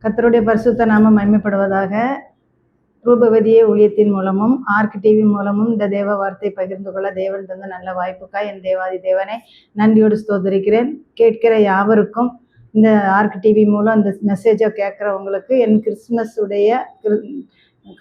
கர்த்தருடைய பரிசுத்த நாமம் மகிமைப்படுவதாக. ரூபவதியே ஊழியத்தின் மூலமும் ஆர்க் டிவி மூலமும் இந்த தேவ வார்த்தை பகிர்ந்து கொள்ள தேவன் தந்த நல்ல வாய்ப்புக்காய் என் தேவாதி தேவனை நன்றியோடு ஸ்தோத்திரிக்கிறேன். கேட்கிற யாவருக்கும் இந்த ஆர்க் டிவி மூலம் இந்த மெசேஜை கேட்குறவங்களுக்கு என்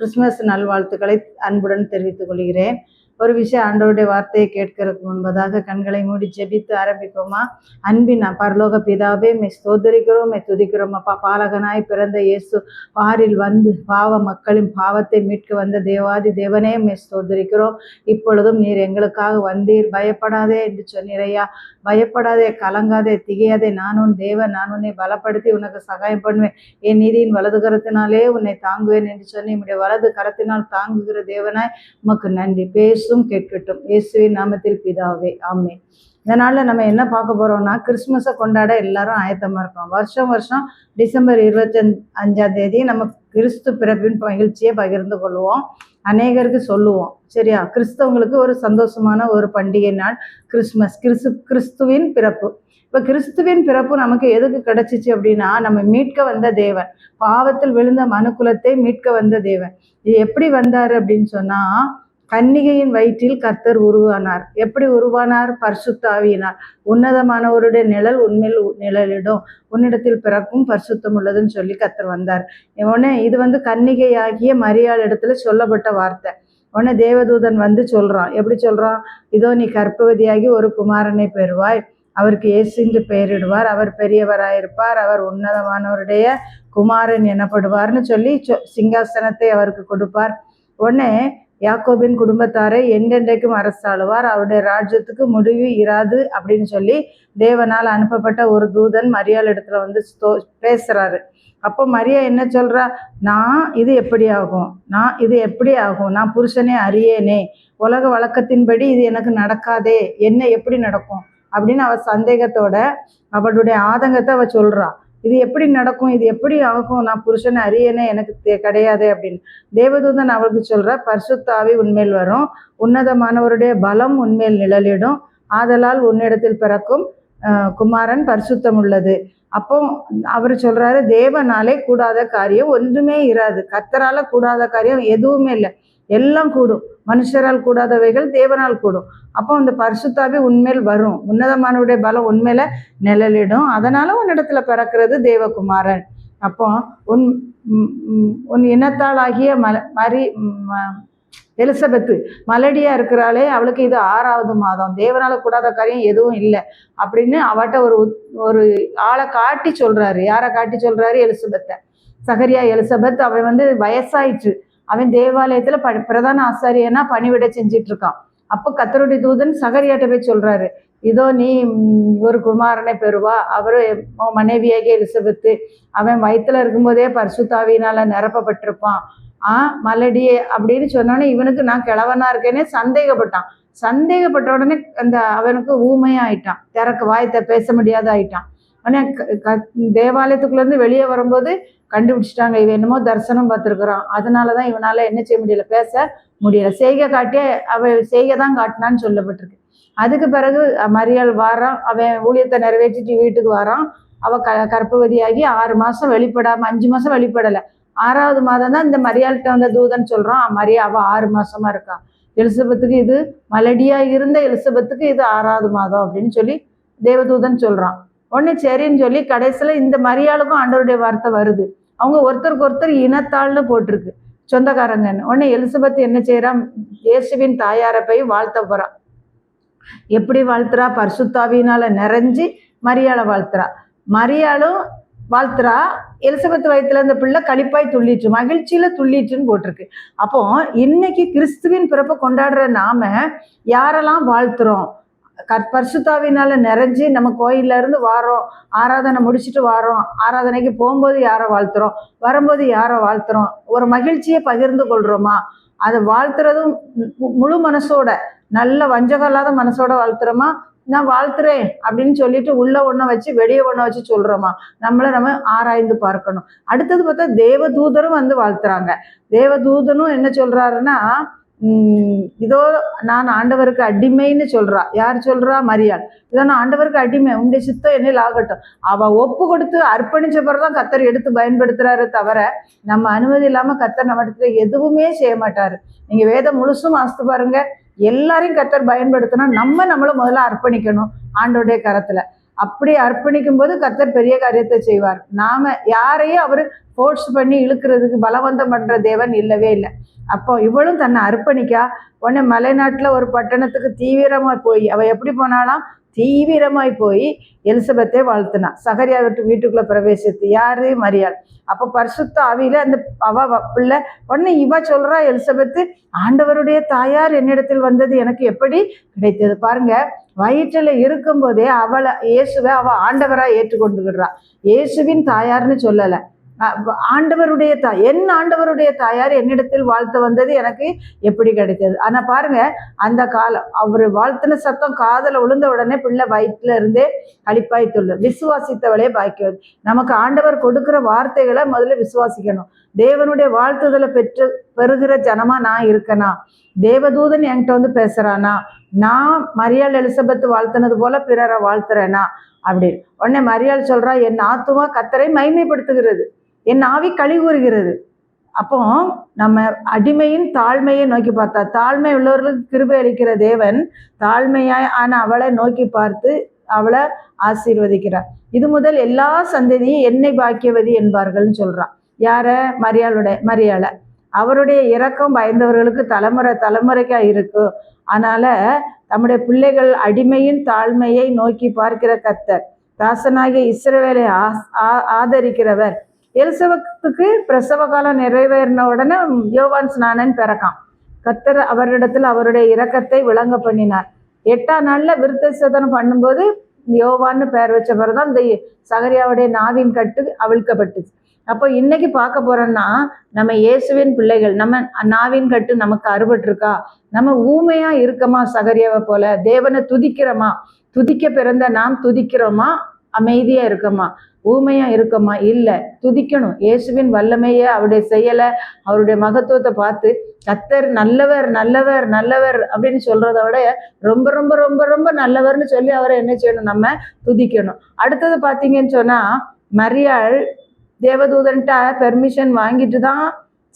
கிறிஸ்மஸ் நல்வாழ்த்துக்களை அன்புடன் தெரிவித்துக் கொள்கிறேன். ஒரு விஷயம், ஆண்டவருடைய வார்த்தையை கேட்கறதுக்கு முன்பதாக கண்களை மூடி ஜெபித்து ஆரம்பிப்போமா? அன்பின் பரலோக பிதாவே, மெய் ஸ்தோத்தரிக்கிறோம், மெய் துதிக்கிறோம். அப்பா, பாலகனாய் பிறந்த இயேசு பாரில் வந்து பாவ மக்களின் பாவத்தை மீட்க வந்த தேவாதி தேவனே, மெய் ஸ்தோத்தரிக்கிறோம். இப்பொழுதும் நீர் எங்களுக்காக வந்தீர். பயப்படாதே என்று சொன்னீரையா. பயப்படாதே, கலங்காதே, திகையாதே. நான் உன் தேவன், நான் உன்னை பலப்படுத்தி உனக்கு சகாயம் பண்ணுவேன். என் நீதியின் வலது கரத்தினாலே உன்னை தாங்குவேன் என்று சொன்னி உம்முடைய வலது கரத்தினால் தாங்குகிற தேவனாய் உமக்கு நன்றி. பேசும் கேட்கட்டும், இயேசுவின் நாமத்தில் பிதாவே, ஆமென். இதனால நம்ம என்ன பார்க்க போறோம்னா, கிறிஸ்துமஸை கொண்டாட எல்லாரும் ஆயத்தமா இருக்கோம். வருஷம் வருஷம் டிசம்பர் 25ஆம் தேதி நம்ம கிறிஸ்து பிறப்பின் மகிழ்ச்சியை பகிர்ந்து கொள்வோம், அநேகருக்கு சொல்லுவோம். சரியா? கிறிஸ்தவங்களுக்கு ஒரு சந்தோஷமான ஒரு பண்டிகை நாள் கிறிஸ்துமஸ். கிறிஸ்துவின் பிறப்பு. இப்போ கிறிஸ்துவின் பிறப்பு நமக்கு எதுக்கு கிடைச்சிச்சு அப்படின்னா, நம்ம மீட்க வந்த தேவன், பாவத்தில் விழுந்த மனுக்குலத்தை மீட்க வந்த தேவன். இது எப்படி வந்தார் அப்படின்னு சொன்னா, கன்னிகையின் வயிற்றில் கர்த்தர் உருவானார். எப்படி உருவானார்? பரிசுத்த ஆவியினார். உன்னதமானவருடைய நிழல் உண்மையில் நிழலிடும், உன்னிடத்தில் பிறக்கும் பரிசுத்தம் உள்ளதுன்னு சொல்லி கர்த்தர் வந்தார். உடனே இது கன்னிகையாகிய மரியாள் இடத்துல சொல்லப்பட்ட வார்த்தை. உடனே தேவதூதன் வந்து சொல்றான். எப்படி சொல்றான்? இதோ நீ கர்ப்பவதியாகி ஒரு குமாரனை பெறுவாய், அவருக்கு இயேசு என்று பெயரிடுவார், அவர் பெரியவராயிருப்பார், அவர் உன்னதமானவருடைய குமாரன் எனப்படுவார்னு சொல்லி சிங்காசனத்தை அவருக்கு கொடுப்பார். உடனே யாக்கோபின் குடும்பத்தாரை என்றென்றைக்கும் அரசாளுவார், அவருடைய ராஜ்யத்துக்கு முடிவு இராது அப்படின்னு சொல்லி தேவனால் அனுப்பப்பட்ட ஒரு தூதன் மரியாள் இடத்துல வந்து பேசுறாரு. அப்போ மரியா என்ன சொல்றா? இது எப்படி ஆகும், நான் புருஷனே அறியேனே, உலக வழக்கத்தின்படி இது எனக்கு நடக்காதே, என்ன எப்படி நடக்கும் அப்படின்னு அவ சந்தேகத்தோட அவளுடைய ஆதங்கத்தை அவ சொல்றா. இது எப்படி நடக்கும், இது எப்படி ஆகும், நான் புருஷனை அறியனே, எனக்கு கிடையாது அப்படின்னு. தேவதூதன் அவளுக்கு சொல்ற, பரிசுத்த ஆவி உன்மேல் வரும், உன்னதமானவருடைய பலம் உன்மேல் நிழலிடும், ஆதலால் உன்னிடத்தில் பிறக்கும் குமாரன் பரிசுத்தம் உள்ளது. அப்போ அவர் சொல்றாரு, தேவனாலே கூடாத காரியம் ஒன்றுமே இராது. கர்த்தரால கூடாத காரியம் எதுவுமே இல்லை, எல்லாம் கூடும். மனுஷரால் கூடாதவைகள் தேவனால் கூடும். அப்போ அந்த பரிசுத்தாவி உண்மையில் வரும், உன்னதமானவருடைய பலம் உண்மையில நிழலிடும், அதனால உன்னிடத்துல பிறக்கிறது தேவகுமாரன். அப்போ உன் இனத்தாளாகிய எலிசபெத்து மலடியா இருக்கிறாளே, அவளுக்கு இது 6வது மாதம், தேவனால கூடாத காரியம் எதுவும் இல்லை அப்படின்னு அவட்ட ஒரு ஆளை காட்டி சொல்றாரு. யாரை காட்டி சொல்றாரு? எலிசபெத்தை. சகரியா எலிசபெத். அவன் வயசாயிற்று. அவன் தேவாலயத்துல பிரதான ஆசாரியனா பணிவிட செஞ்சிட்டு இருக்கான். அப்போ கர்த்தருடைய தூதன் சகரியாட்ட போய் சொல்றாரு, இதோ நீ ஒரு குமாரனை பெறுவா, அவரு மனைவியாகிய எலிசபெத்து, அவன் வயிற்றுல இருக்கும்போதே பரிசுத்தாவியினால நிரப்பப்பட்டிருப்பான், மலடியே அப்படின்னு சொன்னோடனே இவனுக்கு நான் கிழவனா இருக்கேனே சந்தேகப்பட்ட உடனே அவனுக்கு ஊமையாயிட்டான், வாயத்தை பேச முடியாத ஆயிட்டான். உடனே தேவாலயத்துக்குள்ளேருந்து வெளியே வரும்போது கண்டுபிடிச்சிட்டாங்க, இவன் என்னமோ தரிசனம் பார்த்துருக்குறான், அதனாலதான் இவனால என்ன செய்ய முடியல, பேச முடியல. செய்கை காட்டியே செய்கை தான் காட்டினான்னு சொல்லப்பட்டிருக்கு. அதுக்கு பிறகு மரியாள் வாரான், அவன் ஊழியத்தை நிறைவேற்றிட்டு வீட்டுக்கு வாரான். அவ கர்ப்பவதியாகி 6 மாசம் வெளிப்படாம, 5 மாசம் வெளிப்படலை, 6வது மாதம் தான் இந்த மரியாள்கிட்ட வந்த தூதன் சொல்றான், அவ 6 மாசமா இருக்கான். எலிசபெத்துக்கு இது மலடியா இருந்த எலிசபெத்துக்கு இது 6வது மாதம் அப்படின்னு சொல்லி தேவதூதன் சொல்றான். உடனே சரின்னு சொல்லி கடைசியில இந்த மரியாளுக்கும் ஆண்டவருடைய வார்த்தை வருது. அவங்க ஒருத்தருக்கு ஒருத்தர் இனத்தாள்னு போட்டிருக்கு, சொந்தக்காரங்கன்னு. உடனே எலிசபெத் என்ன செய்யறான்? இயேசுவின் தாயாரை போய் வாழ்த்த போறான். எப்படி வாழ்த்துறா? பரிசுத்தாவியினால நிறைஞ்சு மரியாளை வாழ்த்துறா. மரியாளும் வாழ்த்துறா. எலிசபெத் வயிற்றுல இந்த பிள்ளை களிப்பாய் துள்ளிட்டு, மகிழ்ச்சியில துள்ளிட்டுன்னு போட்டிருக்கு. அப்போ இன்னைக்கு கிறிஸ்துவின் பிறப்பை கொண்டாடுற நாம யாரெல்லாம் வாழ்த்துறோம்? பரிசுத்தாவினால நிறைஞ்சு நம்ம கோயில்ல இருந்து வாரோம், ஆராதனை முடிச்சுட்டு வாரோம், ஆராதனைக்கு போகும்போது யாரை வாழ்த்துறோம், வரும்போது யாரை வாழ்த்துறோம், ஒரு மகிழ்ச்சியை பகிர்ந்து கொள்றோமா? அதை வாழ்த்துறதும் முழு மனசோட, நல்ல வஞ்சகம் இல்லாத மனசோட வாழ்த்துறோமா? நான் வாழ்த்துறேன் அப்படின்னு சொல்லிட்டு உள்ள ஒன்றை வச்சு வெளியே ஒன்றை வச்சு சொல்றோமா? நம்ம ஆராய்ந்து பார்க்கணும். அடுத்தது பார்த்தா தேவதூதரும் வந்து வாழ்த்துறாங்க. தேவதூதனும் என்ன சொல்றாருன்னா, இதோ நான் ஆண்டவருக்கு அடிமைன்னு சொல்றா. யார் சொல்றா? மரியாள். இதோ நான் ஆண்டவருக்கு அடிமை, உங்களுடைய சித்தம் என்னில் ஆகட்டும். அவ ஒப்பு கொடுத்து அர்ப்பணிச்ச பிறகுதான் கத்தர் எடுத்து பயன்படுத்துறாரு தவிர, நம்ம அனுமதி இல்லாம கத்தர் நம்ம இடத்துல எதுவுமே செய்ய மாட்டாரு. நீங்க வேதம் முழுசும் வாசித்து பாருங்க. எல்லாரையும் கத்தர் பயன்படுத்தினா நம்மளும் முதல்ல அர்ப்பணிக்கணும் ஆண்டோடைய கரத்துல. அப்படி அர்ப்பணிக்கும் போது கத்தர் பெரிய காரியத்தை செய்வார். நாம யாரையும் அவரு ஃபோர்ஸ் பண்ணி இழுக்கிறதுக்கு பலவந்தம் பண்ற தேவன் இல்லவே இல்லை. அப்போ இவளும் தன்னை அர்ப்பணிக்கா. உடனே மலைநாட்டுல ஒரு பட்டணத்துக்கு தீவிரமா போய், அவ எப்படி போனாலாம்? தீவிரமாய் போய் எலிசபெத்தை வாழ்த்தினா. சகரியா வீட்டுக்குள்ள பிரவேசித்து. யாரு? மரியாள். அப்போ பரிசுத்த ஆவியில அந்த அவ பிள்ளை. உடனே இவ சொல்றா எலிசபெத்து, ஆண்டவருடைய தாயார் என்னிடத்தில் வந்தது எனக்கு எப்படி கிடைத்தது? பாருங்க, வயிற்றுல இருக்கும் போதே இயேசுவை அவ ஆண்டவரா ஏற்றுக்கொண்டுகிறா. இயேசுவின் தாயார்னு சொல்லல, ஆண்டவருடைய என் ஆண்டவருடைய தாயார் என்னிடத்தில் வாழ்த்து வந்தது எனக்கு எப்படி கிடைத்தது. ஆனா பாருங்க, அந்த காலம் அவரு வாழ்த்தின சத்தம் காதல விழுந்த உடனே பிள்ளை வயிற்றுல இருந்தே களிப்பாய்த்துள்ள. விசுவாசித்தவளே பாய்க்குவது. நமக்கு ஆண்டவர் கொடுக்கிற வார்த்தைகளை முதல்ல விசுவாசிக்கணும். தேவனுடைய வாழ்த்துதலை பெறுகிற ஜனமா நான் இருக்கனா? தேவதூதன் என்கிட்ட வந்து பேசுறானா? நான் மரியாள் எலிசபெத் வாழ்த்தினது போல பிறரை வாழ்த்துறேனா அப்படின்னு. உடனே மரியாள் சொல்றா, என் ஆத்துமா கத்தரை மைமைப்படுத்துகிறது, என் ஆவி களி கூறுகிறது. அப்போ நம்ம அடிமையின் தாழ்மையை நோக்கி பார்த்தா, தாழ்மை உள்ளவர்களுக்கு கிருபை அளிக்கிற தேவன் தாழ்மையாய் ஆன அவளை நோக்கி பார்த்து அவளை ஆசீர்வதிக்கிறார். இது முதல் எல்லா சந்ததியும் என்னை பாக்கியவதி என்பார்கள்னு சொல்றான். யார? மரியாளை. அவருடைய இரக்கம் பயந்தவர்களுக்கு தலைமுறைக்கா இருக்கும். அதனால நம்முடைய பிள்ளைகள் அடிமையின் தாழ்மையை நோக்கி பார்க்கிற கர்த்தர், தாசனாகிய இஸ்ரவேலை ஆதரிக்கிறவர். எலிசபெத்துக்கு பிரசவ காலம் நிறைவேறின உடனே யோவான் ஸ்நானன் பிறக்கான். கர்த்தர் அவரிடத்தில் அவருடைய இரக்கத்தை விளங்க பண்ணினார். 8ஆம் நாள்ல விருத்த சேதனம் பண்ணும்போது யோவான்னு பெயர் வச்ச பிறகுதான் இந்த சகரியாவுடைய நாவின் கட்டு அவிழ்க்கப்பட்டுச்சு. அப்போ இன்னைக்கு பார்க்க போறோம்னா, நம்ம இயேசுவின் பிள்ளைகள், நம்ம நாவின் கட்டு நமக்கு அறுபட்டிருக்கா? நம்ம ஊமையா இருக்கமா? சகரியாவை போல தேவனை துதிக்கிறோமா? துதிக்க பிறந்த நாம் துதிக்கிறோமா? அமைதியா இருக்கமா? ஊமையா இருக்கமா? இல்லை, துதிக்கணும். இயேசுவின் வல்லமையை, அவருடைய செயலை, அவருடைய மகத்துவத்தை பார்த்து கர்த்தர் நல்லவர் நல்லவர் நல்லவர் அப்படின்னு சொல்றத விட ரொம்ப ரொம்ப ரொம்ப ரொம்ப நல்லவர்னு சொல்லி அவரை என்ன செய்யணும்? நம்ம துதிக்கணும். அடுத்தது பார்த்தீங்கன்னு சொன்னா, மரியாள் தேவதூதன்ட்ட பெர்மிஷன் வாங்கிட்டு தான்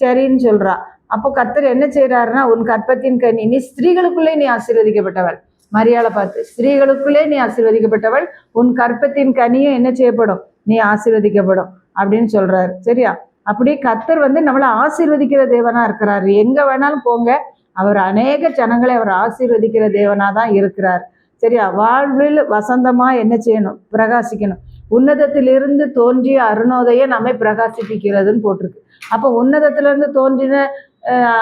சரின்னு சொல்றா. அப்போ கர்த்தர் என்ன செய்யறாருன்னா, உன் கற்பத்தின் கனி, நீ ஸ்திரீகளுக்குள்ளே நீ ஆசீர்வதிக்கப்பட்டவள். மரியாளை பார்த்து, ஸ்திரீகளுக்குள்ளே நீ ஆசீர்வதிக்கப்பட்டவள், உன் கற்பத்தின் கனியும் என்ன செய்யப்படும்? நீ ஆசீர்வதிக்கப்படும் அப்படின்னு சொல்றாரு. சரியா? அப்படி கர்த்தர் நம்மளை ஆசீர்வதிக்கிற தேவனா இருக்கிறாரு. எங்க வேணாலும் போங்க, அவர் அநேக ஜனங்களை அவர் ஆசீர்வதிக்கிற தேவனா தான் இருக்கிறார். சரியா? வாழ்வில் வசந்தமா என்ன செய்யணும்? பிரகாசிக்கணும். உன்னதத்திலிருந்து தோன்றிய அருணோதய நம்மை பிரகாசிப்பிக்கிறதுன்னு போட்டிருக்கு. அப்போ உன்னதத்திலிருந்து தோன்றின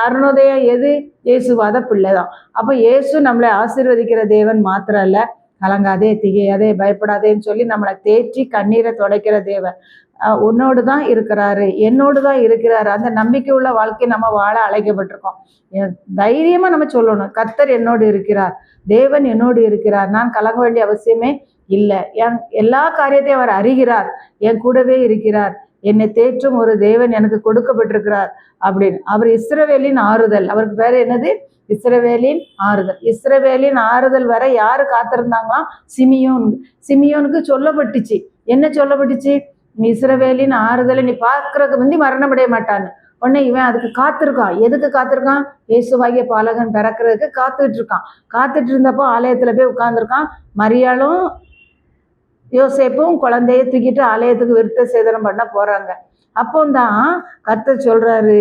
அருணோதயம் எது? இயேசுவாத பிள்ளைதான். அப்போ இயேசு நம்மளை ஆசீர்வதிக்கிற தேவன் மாத்திரம் அல்ல, கலங்காதே திகையாதே பயப்படாதேன்னு சொல்லி நம்மளை தேற்றி கண்ணீரை துடைக்கிற தேவன். உன்னோடு தான் இருக்கிறாரு, என்னோடு தான் இருக்கிறாரு. அந்த நம்பிக்கை உள்ள வாழ்க்கை நம்ம வாழ அழைக்கப்பட்டிருக்கோம். தைரியமா நம்ம சொல்லணும், கர்த்தர் என்னோடு இருக்கிறார், தேவன் என்னோடு இருக்கிறார், நான் கலங்க வேண்டிய அவசியமே இல்லை. எல்லா காரியத்தையும் அவர் அறிகிறார், என் கூடவே இருக்கிறார், என்னை தேற்றும் ஒரு தேவன் எனக்கு கொடுக்கப்பட்டிருக்கிறார் அப்படின்னு. அவர் இஸ்ரவேலின் ஆறுதல். அவருக்கு பேர் என்னது? இஸ்ரவேலின் ஆறுதல். இஸ்ரவேலின் ஆறுதல் வரை யாரு காத்திருந்தாங்களாம்? சிமியோனுக்கு சொல்லப்பட்டுச்சு. என்ன சொல்லப்பட்டுச்சு? நீ இஸ்ரவேலின் ஆறுதலை நீ பார்க்கறதுக்கு முந்தி மரணமடைய மாட்டான்னு. உடனே இவன் அதுக்கு காத்திருக்கான். எதுக்கு காத்திருக்கான்? இயேசுவாகிய பாலகன் பிறக்கிறதுக்கு காத்துட்டு இருக்கான். காத்துட்டு இருந்தப்போ ஆலயத்துல போய் உட்கார்ந்துருக்கான். மரியாளும் யோசேப்பும் குழந்தைய தூக்கிட்டு ஆலயத்துக்கு விருத்த சேதனம் பண்ண போறாங்க. அப்போ தான் கர்த்தர் சொல்றாரு,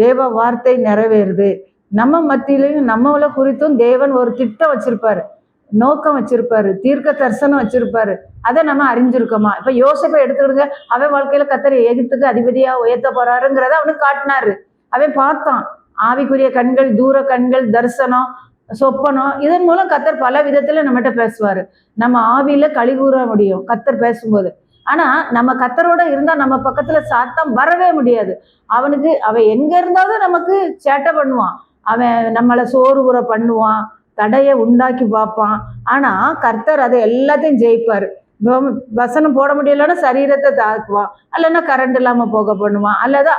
தேவ வார்த்தை நிறைவேறுது. நம்ம மத்தியிலையும் நம்மளை குறித்தும் தேவன் ஒரு திட்டம் வச்சிருப்பாரு, நோக்கம் வச்சிருப்பாரு, தீர்க்க தரிசனம் வச்சிருப்பாரு. அதை நம்ம அறிஞ்சிருக்கோமா? இப்ப யோசேப்பை எடுத்துக்கிடுங்க. அவன் வாழ்க்கையில கர்த்தர் எகிப்துக்கு அதிபதியா உயர்த்த போறாருங்கிறத அவனுக்கு காட்டினாரு. அவன் பார்த்தான். ஆவிக்குரிய கண்கள், தூர கண்கள், தரிசனம், சொப்பனம், இதன் மூலம் கர்த்தர் பல விதத்துல நம்மகிட்ட பேசுவாரு. நம்ம ஆவியில களி கூற முடியும் கர்த்தர் பேசும்போது. ஆனா நம்ம கர்த்தரோட இருந்தா நம்ம பக்கத்துல சாத்தம் வரவே முடியாது. அவன் எங்க இருந்தாலும் நமக்கு சேட்டை பண்ணுவான். அவன் நம்மளை சோறு பண்ணுவான், தடையை உண்டாக்கி பார்ப்பான். ஆனா கர்த்தர் அதை எல்லாத்தையும் ஜெயிப்பாரு. வசனம் போட முடியலன்னா சரீரத்தை தாக்குவான், அல்லன்னா கரண்ட் இல்லாம போக பண்ணுவான், அல்லது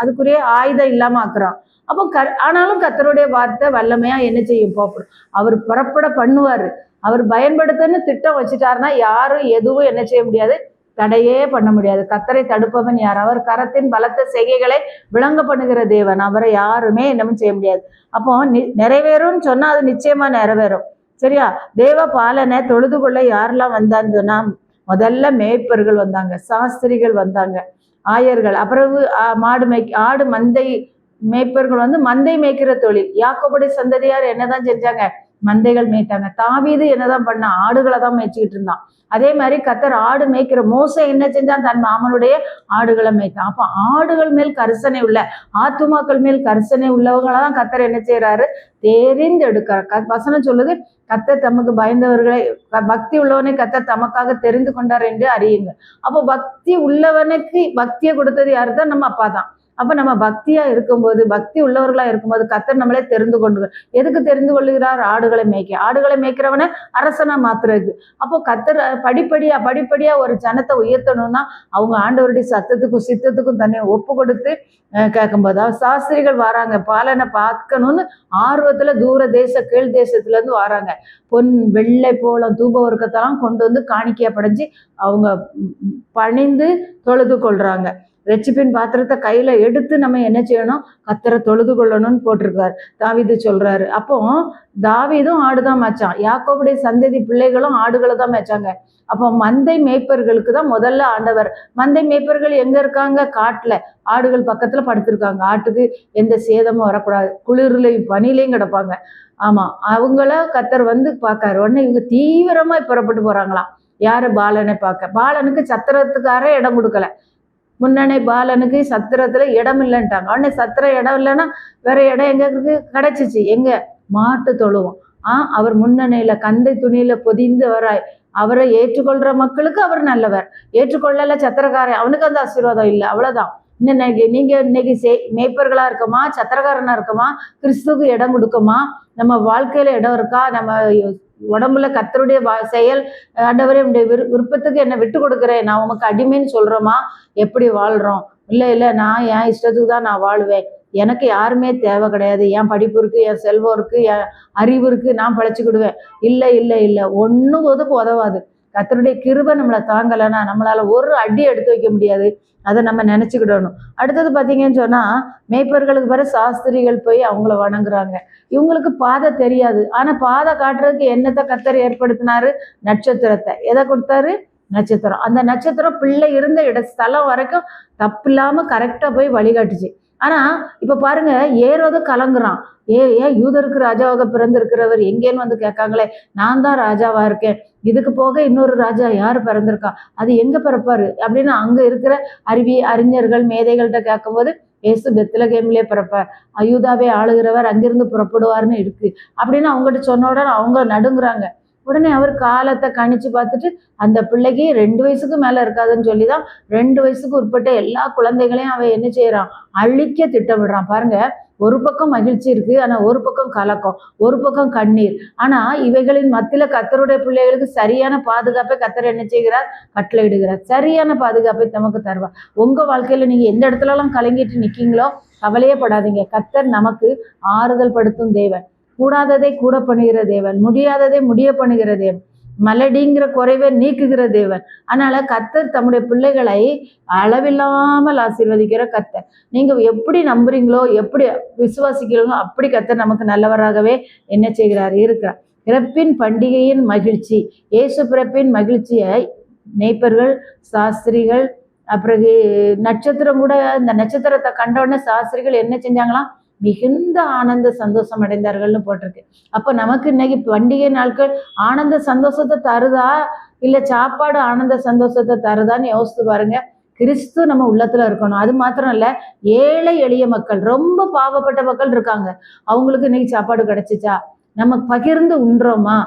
அதுக்குரிய ஆயுதம் இல்லாம ஆக்குறான். அப்போ ஆனாலும் கர்த்தருடைய வார்த்தை வல்லமையா என்ன செய்யும் போகணும். அவர் புறப்பட பண்ணுவாரு. அவர் பயன்படுத்தன்னு திட்டம் வச்சுட்டாருன்னா யாரும் எதுவும் என்ன செய்ய முடியாது, தடையே பண்ண முடியாது. கர்த்தரை தடுப்பவன் யார்? அவர் கரத்தின் பலத்த செய்கைகளை விளங்க பண்ணுகிற தேவன். அவரை யாருமே என்னமும் செய்ய முடியாது. அப்போ நிறைவேறும்னு சொன்னா அது நிச்சயமா நிறைவேறும். சரியா? தேவ பாலனை தொழுது கொள்ள யாரெல்லாம் வந்தான்னு சொன்னா, முதல்ல மேய்ப்பர்கள் வந்தாங்க, சாஸ்திரிகள் வந்தாங்க, ஆயர்கள், அப்புறம் ஆடு மந்தை மேய்ப்பர்கள் வந்து மந்தை மேய்க்கிற தொழில். யாக்கோபுடைய சந்ததியார் என்னதான் செஞ்சாங்க? மந்தைகள் மேய்த்தாங்க. தாவீது என்னதான் பண்ண? ஆடுகளை தான் மேய்ச்சிக்கிட்டு இருந்தான். அதே மாதிரி கர்த்தர் ஆடு மேய்க்கிற மோசே என்ன செஞ்சான்? தன் மாமனுடைய ஆடுகளை மேய்த்தான். அப்ப ஆடுகள் மேல் கரிசனை உள்ள, ஆத்துமாக்கள் மேல் கரிசனை உள்ளவங்களதான் கர்த்தர் என்ன செய்யறாரு? தெரிந்து எடுக்கிறார். வசனம் சொல்லுது, கர்த்தர் தமக்கு பயந்தவர்களை, பக்தி உள்ளவனை கர்த்தர் தமக்காக தெரிந்து கொண்டார் என்று அறியுங்க. அப்போ பக்தி உள்ளவனுக்கு பக்தியை கொடுத்தது யாரு தான்? நம்ம அப்பா தான். அப்ப நம்ம பக்தியா இருக்கும்போது, பக்தி உள்ளவர்களா இருக்கும்போது கர்த்தர் நம்மளே தெரிந்து கொண்டு, எதுக்கு தெரிந்து கொள்ளுகிறார்? ஆடுகளை மேய்க்க. ஆடுகளை மேய்க்கிறவனை அரசனா மாத்துறதுக்கு. அப்போ கர்த்தர் படிப்படியா ஒரு ஜனத்தை உயர்த்தணும்னா அவங்க ஆண்டவருடைய சத்தத்துக்கும் சித்தத்துக்கும் தன்னை ஒப்பு கொடுத்து கேட்கும்போது, சாஸ்திரிகள் வராங்க, பாலனை பார்க்கணும்னு ஆர்வத்துல தூர கீழ் தேசத்துல இருந்து வராங்க. பொன் வெள்ளை போலம் தூப வர்க்கத்தெல்லாம் கொண்டு வந்து காணிக்கையா படைஞ்சு அவங்க பணிந்து தொழுது கொள்றாங்க. ரட்சிப்பின் பாத்திரத்தை கையில எடுத்து நம்ம என்ன செய்யணும்? கர்த்தரை தொழுது கொள்ளணும்னு போட்டிருக்காரு. தாவீது சொல்றாரு. அப்போ தாவீதும் ஆடுதான் மேய்ச்சான், யாக்கோபுடைய சந்ததி பிள்ளைகளும் ஆடுகளை தான் மேய்ச்சாங்க. அப்போ மந்தை மேய்ப்பர்களுக்கு தான் முதல்ல ஆண்டவர். மந்தை மேய்ப்பர்கள் எங்க இருக்காங்க? காட்டுல. ஆடுகள் பக்கத்துல படுத்திருக்காங்க. ஆட்டுக்கு எந்த சேதமும் வரக்கூடாது, குளிர்லையும் பனிலையும் கிடப்பாங்க. ஆமா, அவங்கள கர்த்தர் வந்து பார்க்காரு. உடனே இவங்க தீவிரமா புறப்பட்டு போறாங்களாம். யாரு? பாலனை பார்க்க. பாலனுக்கு சத்திரத்துக்காரே இடம் கொடுக்கல. முன்னணி பாலனுக்கு சத்திரத்துல இடம் இல்லைன்ட்டாங்க. உடனே சத்திரம் இடம் இல்லைன்னா வேற இடம் எங்க இருக்கு? கிடைச்சிச்சு. எங்க? மாட்டு தொழுவோம். அவர் முன்னணியில கந்தை துணியில பொதிந்து வராய். அவரை ஏற்றுக்கொள்ற மக்களுக்கு அவர் நல்லவர். ஏற்றுக்கொள்ளல சத்திரக்காரன், அவனுக்கு அந்த ஆசீர்வாதம் இல்லை. அவ்வளவுதான். நீங்க இன்னைக்கு மேய்ப்பர்களா இருக்கமா, சத்திரக்காரனா இருக்கமா, கிறிஸ்துவுக்கு இடம் கொடுக்குமா, நம்ம வாழ்க்கையில இடம் இருக்கா, நம்ம உடம்புல கர்த்தருடைய செயல், ஆண்டவரே விருப்பத்துக்கு என்ன விட்டு கொடுக்குறேன், நான் உமக்கு அடிமைன்னு சொல்றோமா? எப்படி வாழ்றோம்? இல்லை நான் என் இஷ்டத்துக்கு தான் நான் வாழ்வேன், எனக்கு யாருமே தேவை கிடையாது, என் படிப்பு இருக்கு, என் செல்வம் இருக்கு, என் அறிவு இருக்கு, நான் பழச்சிக்கிடுவேன். இல்லை ஒன்றும் உதவாது. கர்த்தருடைய கிருபை நம்மளை தாங்கலைன்னா நம்மளால ஒரு அடி எடுத்து வைக்க முடியாது. அதை நம்ம நினைச்சுக்கிடணும். அடுத்தது பார்த்தீங்கன்னு சொன்னா, மேய்ப்பர்களுக்கு பிறகு சாஸ்திரிகள் போய் அவங்கள வணங்குறாங்க. இவங்களுக்கு பாதை தெரியாது. ஆனா பாதை காட்டுறதுக்கு என்னத்தை கர்த்தர் ஏற்படுத்தினாரு? நட்சத்திரத்தை. எதை கொடுத்தாரு? நட்சத்திரம். அந்த நட்சத்திரம் பிள்ளை இருந்த ஸ்தலம் வரைக்கும் தப்பு இல்லாம கரெக்டா போய் வழிகாட்டுச்சு. ஆனா இப்ப பாருங்க, ஏரோது கலங்குறான். ஏன் யூதருக்கு ராஜாவாக பிறந்திருக்கிறவர் எங்கேன்னு வந்து கேட்காங்களே, நான் தான் ராஜாவா இருக்கேன், இதுக்கு போக இன்னொரு ராஜா யாரு பிறந்திருக்கா, அது எங்க பிறப்பாரு அப்படின்னு அங்க இருக்கிற அறிஞர்கள் மேதைகள்கிட்ட கேட்கும்போது, ஏசு பெத்லகேம்லே பிறப்பார், யூதாவே ஆளுகிறவர் அங்கிருந்து புறப்படுவார்னு இருக்கு அப்படின்னு அவங்ககிட்ட சொன்ன உடனே அவங்க நடுங்குறாங்க. உடனே அவர் காலத்தை கணிச்சு பார்த்துட்டு அந்த பிள்ளைக்கு 2 வயசுக்கு மேல இருக்காதுன்னு சொல்லிதான் 2 வயசுக்கு உட்பட்ட எல்லா குழந்தைகளையும் அவன் என்ன செய்யறான்? அழிக்க திட்டமிடுறான். பாருங்க, ஒரு பக்கம் மகிழ்ச்சி இருக்கு, ஆனா ஒரு பக்கம் கலக்கம், ஒரு பக்கம் கண்ணீர். ஆனா இவைகளின் மத்தியில கர்த்தருடைய பிள்ளைகளுக்கு சரியான பாதுகாப்பை கர்த்தர் என்ன செய்கிறார்? கட்டளையிடுகிறார். சரியான பாதுகாப்பை நமக்கு தருவார். உங்க வாழ்க்கையில நீங்க எந்த இடத்துல எல்லாம் கலங்கிட்டு நிக்கீங்களோ கவலையே படாதீங்க. கர்த்தர் நமக்கு ஆறுதல் படுத்தும் தேவன், கூடாததை கூட பண்ணுகிற தேவன், முடியாததை முடிய பண்ணுகிற தேவன், மலடிங்கிற குறைவை நீக்குகிற தேவன். அதனால கர்த்தர் தம்முடைய பிள்ளைகளை அளவில்லாமல் ஆசீர்வதிக்கிற கர்த்தர். நீங்க எப்படி நம்புறீங்களோ, எப்படி விசுவாசிக்கிறீங்களோ அப்படி கர்த்தர் நமக்கு நல்லவராகவே என்ன செய்கிறார்? இருக்கிறார். பிறப்பின் பண்டிகையின் மகிழ்ச்சி, இயேசு பிறப்பின் மகிழ்ச்சியை மேய்ப்பர்கள், சாஸ்திரிகள், அப்புறம் நட்சத்திரம் கூட, இந்த நட்சத்திரத்தை கண்டவுடனே சாஸ்திரிகள் என்ன செஞ்சாங்களாம்? மிகுந்த ஆனந்த சந்தோஷம் அடைந்தார்கள்னு போட்டிருக்கு. அப்ப நமக்கு இன்னைக்கு பண்டிகை நாட்கள் ஆனந்த சந்தோஷத்தை தருதா, இல்ல சாப்பாடு ஆனந்த சந்தோஷத்தை தருதான்னு யோசித்து பாருங்க. கிறிஸ்து நம்ம உள்ளத்துல இருக்கணும். அது மாத்திரம் இல்ல, ஏழை எளிய மக்கள், ரொம்ப பாவப்பட்ட மக்கள் இருக்காங்க, அவங்களுக்கு இன்னைக்கு சாப்பாடு கிடைச்சிச்சா? நம்ம பகிர்ந்து உண்றோமா?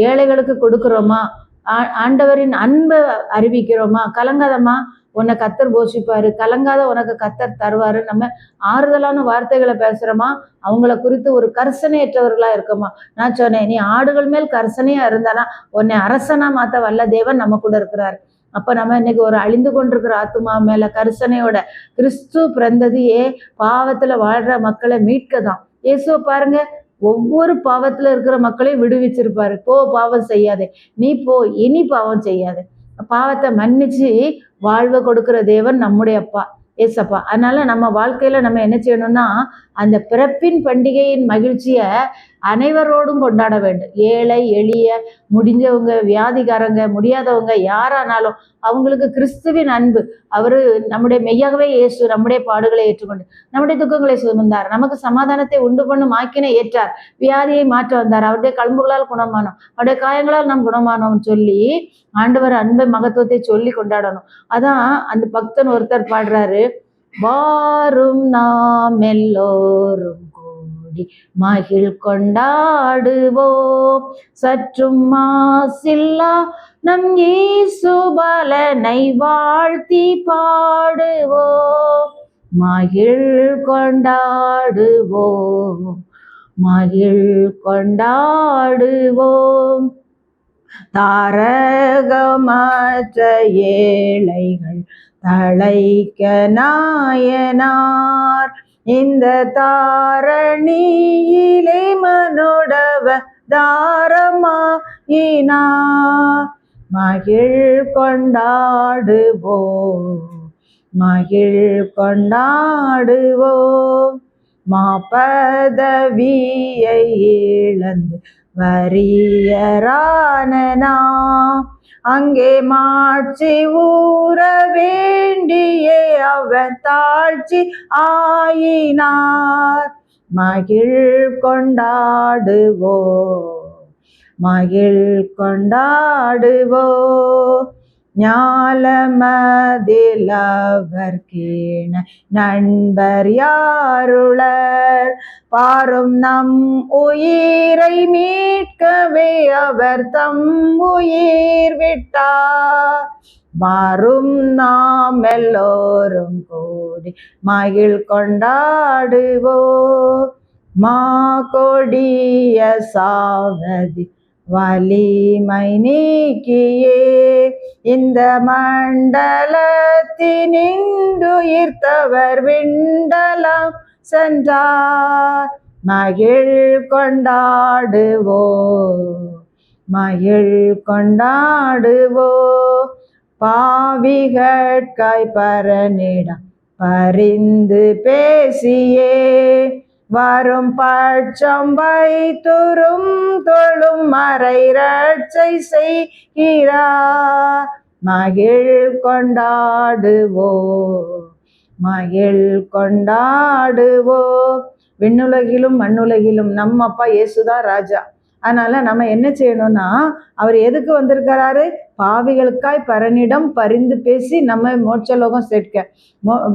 ஏழைகளுக்கு கொடுக்குறோமா? ஆண்டவரின் அன்பை அறிவிக்கிறோமா? கலங்காதம்மா, உன்னை கத்தர் போஷிப்பாரு, கலங்காத உனக்கு கத்தர் தருவாரு. நம்ம ஆறுதலான வார்த்தைகளை பேசுறோமா, அவங்கள குறித்து ஒரு கரிசனையற்றவர்களா இருக்கோமா. நான் சொன்னேன், நீ ஆடுகள் மேல் கரிசனையா இருந்தானா உன்னை அரசனா மாத்த வல்ல தேவன் நம்ம கூட இருக்கிறார். அப்ப நம்ம இன்னைக்கு ஒரு அழிந்து கொண்டிருக்கிற ஆத்துமா மேல கரிசனையோட, கிறிஸ்து பிறந்ததையே பாவத்துல வாழ்ற மக்களை மீட்கதான். இயேசுவை பாருங்க, ஒவ்வொரு பாவத்துல இருக்கிற மக்களையும் விடுவிச்சிருப்பாரு. போ, பாவம் செய்யாதே, நீ போ, இனி பாவம் செய்யாதே. பாவத்தை மன்னிச்சு வாழ்வை கொடுக்கிற தேவன் நம்முடைய அப்பா ஏசப்பா. அதனால நம்ம வாழ்க்கையில நம்ம என்ன செய்யணும்னா, அந்த பிறப்பின் பண்டிகையின் மகிழ்ச்சிய அனைவரோடும் கொண்டாட வேண்டும். ஏழை எளிய, முடிஞ்சவங்க, வியாதிகாரங்க, முடியாதவங்க, யாரானாலும் அவங்களுக்கு கிறிஸ்துவின் அன்பு. அவரு நம்முடைய மெய்யாகவே இயேசு நம்முடைய பாடுகளை ஏற்றுக்கொண்டு நம்முடைய துக்கங்களை சுமந்தார், நமக்கு சமாதானத்தை உண்டு பண்ணும் ஆக்கினை ஏற்றார், வியாதியை மாற்ற வந்தார், அவருடைய கழும்புகளால் குணமானோம், அவருடைய காயங்களால் நாம் குணமானோம் சொல்லி ஆண்டவர் அன்பை மகத்துவத்தை சொல்லி கொண்டாடணும். அதான் அந்த பக்தன் ஒருத்தர் பாடுறாரு, வாரும் நாம் எல்லோரும் கூடி மகிழ் கொண்டாடுவோம், சற்றும் மாசில்லா நம் இயேசு பலனை வாழ்த்தி பாடுவோம், மகிழ் கொண்டாடுவோம், மகிழ் கொண்டாடுவோம். தாரகமற்ற ஏழைகள் தழைக்க நாயனார், இந்த தாரணியிலே மனோடவ தாரமாயினார், மகிழ் கொண்டாடுவோம், மகிழ் கொண்டாடுவோம். மாபதவியை இழந்து வறியரான நாம் அங்கே மாட்சி ஊற வேண்டியே அவன் தாழ்ச்சி ஆயினார், மகிழ் கொண்டாடுவோம், மகிழ் கொண்டாடுவோம். ஞாலமதில் அவர் கீழ நண்பர் யாருளர், பாரும் நம் உயிரை மீட்கவே அவர் தம் உயிர் விட்டார், மாறும் நாம் எல்லோரும் கூடி மகிழ் கொண்டாடுவோம். மா கொடிய சாவதி வலிமை நீக்கியே இந்த மண்டலத்தினின்றுயிர்த்தவர் விண்டலம் சென்றார், மகிழ் கொண்டாடுவோம், மகிழ் கொண்டாடுவோம். பாவிகட்காய் பரனிடம் பரிந்து பேசியே வரும் பட்சம் வைத்துரும் தொழும் மறை ரட்சை செய்கிறார், மகிழ் கொண்டாடுவோம், மகிழ் கொண்டாடுவோம். விண்ணுலகிலும் மண்ணுலகிலும் நம்ம அப்பா இயேசுதான் ராஜா. அதனால நம்ம என்ன செய்யணும்னா, அவர் எதுக்கு வந்திருக்கிறாரு? பாவிகளுக்காய் பரனிடம் பரிந்து பேசி நம்ம மோட்சலோகம் சேர்க்க.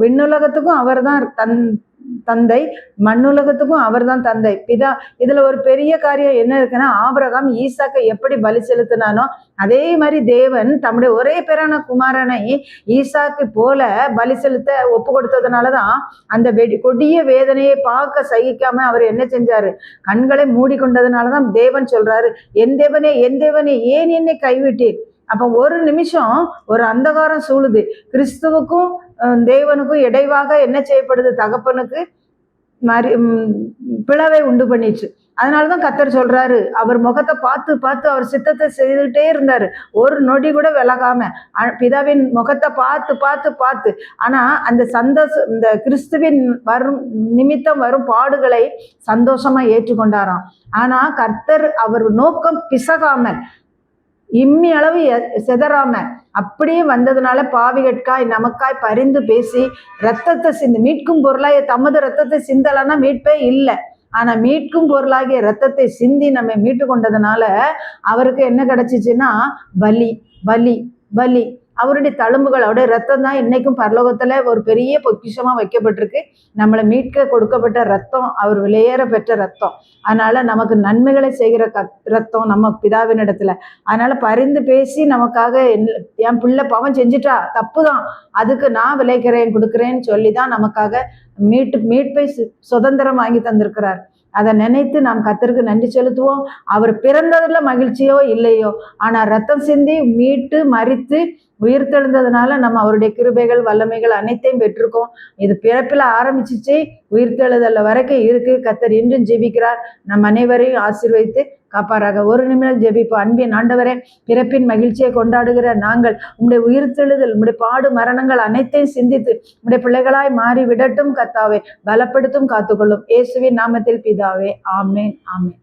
விண்ணுலகத்துக்கும் அவர் தான் தந்தை, மண்ணுலகத்துக்கும் அவர் தான் தந்தை, பிதா. இதுல ஒரு பெரிய காரியம் என்ன இருக்குன்னா, ஆபிரகாம் ஈசாக்கை எப்படி பலி செலுத்தினானோ அதே மாதிரி தேவன் தம்முடைய ஒரே பேரான குமாரனை ஈசாக்கு போல பலி செலுத்த ஒப்பு கொடுத்ததுனாலதான் அந்த கொடிய வேதனையை பார்க்க சகிக்காம அவர் என்ன செஞ்சாரு? கண்களை மூடிக்கொண்டதுனாலதான் தேவன் சொல்றாரு, என் தேவனே என் தேவனே ஏன் என்னை கைவிட்டீர்? அப்ப ஒரு நிமிஷம் ஒரு அந்தகாரம் சூழுது. கிறிஸ்துவுக்கும் தேவனுக்கும் இடைவாக என்ன செய்யப்படுது? தகப்பனுக்கு பிளவை உண்டு பண்ணிச்சு. அதனாலதான் கர்த்தர் சொல்றாரு, அவர் முகத்தை பார்த்து பார்த்து அவர் சித்தத்தை செய்துகிட்டே இருந்தாரு, ஒரு நொடி கூட விலகாம பிதாவின் முகத்தை பார்த்து பார்த்து பார்த்து. ஆனா அந்த சந்தோஷம், இந்த கிறிஸ்துவின் வரும் நிமித்தம் வரும் பாடுகளை சந்தோஷமா ஏற்றுக்கொண்டாராம். ஆனா கர்த்தர் அவர் நோக்கம் பிசகாமல், இம்மி அளவு செதறாம அப்படியே வந்ததுனால பாவிகட்காய் நமக்காய் பரிந்து பேசி ரத்தத்தை சிந்து மீட்கும் பொருளாகிய தமது ரத்தத்தை சிந்தலன்னா மீட்பே இல்லை. ஆனா மீட்கும் பொருளாகிய ரத்தத்தை சிந்தி நம்ம மீட்டு கொண்டதுனால அவருக்கு என்ன கிடைச்சிச்சுன்னா பலி பலி பலி. அவருடைய தழும்புகள், அவருடைய ரத்தம் தான் இன்னைக்கும் பரலோகத்துல ஒரு பெரிய பொக்கிஷமா வைக்கப்பட்டிருக்கு. நம்மளை மீட்க கொடுக்கப்பட்ட ரத்தம், அவர் விலையேற பெற்ற ரத்தம். அதனால நமக்கு நன்மைகளை செய்கிற ரத்தம் நம்ம பிதாவின் இடத்துல. அதனால பரிந்து பேசி நமக்காக என் பிள்ளை பாவம் செஞ்சுட்டா, தப்புதான், அதுக்கு நான் விளைக்கிறேன் கொடுக்குறேன்னு சொல்லிதான் நமக்காக மீட்பை சுதந்திரம் வாங்கி தந்திருக்கிறார். அதை நினைத்து நாம் கர்த்தருக்கு நன்றி செலுத்துவோம். அவர் பிறந்ததுல மகிழ்ச்சியோ இல்லையோ, ஆனா ரத்தம் சிந்தி மீட்டு மரித்து உயிர்த்தெழுந்ததுனால நம்ம அவருடைய கிருபைகள் வல்லமைகள் அனைத்தையும் பெற்றிருக்கோம். இது பிறப்பில் ஆரம்பிச்சிச்சு, உயிர்த்தெழுதல் வரைக்கும் இருக்கு. கர்த்தர் இன்றும் ஜெபிக்கிறார். நம் அனைவரையும் ஆசீர்வதித்து காப்பாராக. ஒரு நிமிடம் ஜெபிப்போம். அன்பின் ஆண்டவரே, பிறப்பின் மகிழ்ச்சியை கொண்டாடுகிற நாங்கள் உம்முடைய உயிர்த்தெழுதல், உம்முடைய பாடு மரணங்கள் அனைத்தையும் சிந்தித்து உம்முடைய பிள்ளைகளாய் மாறி விடட்டும். கர்த்தாவே பலப்படுத்தும், காத்துக்கொள்ளும். இயேசுவின் நாமத்தில் பிதாவே, ஆமேன், ஆமேன்.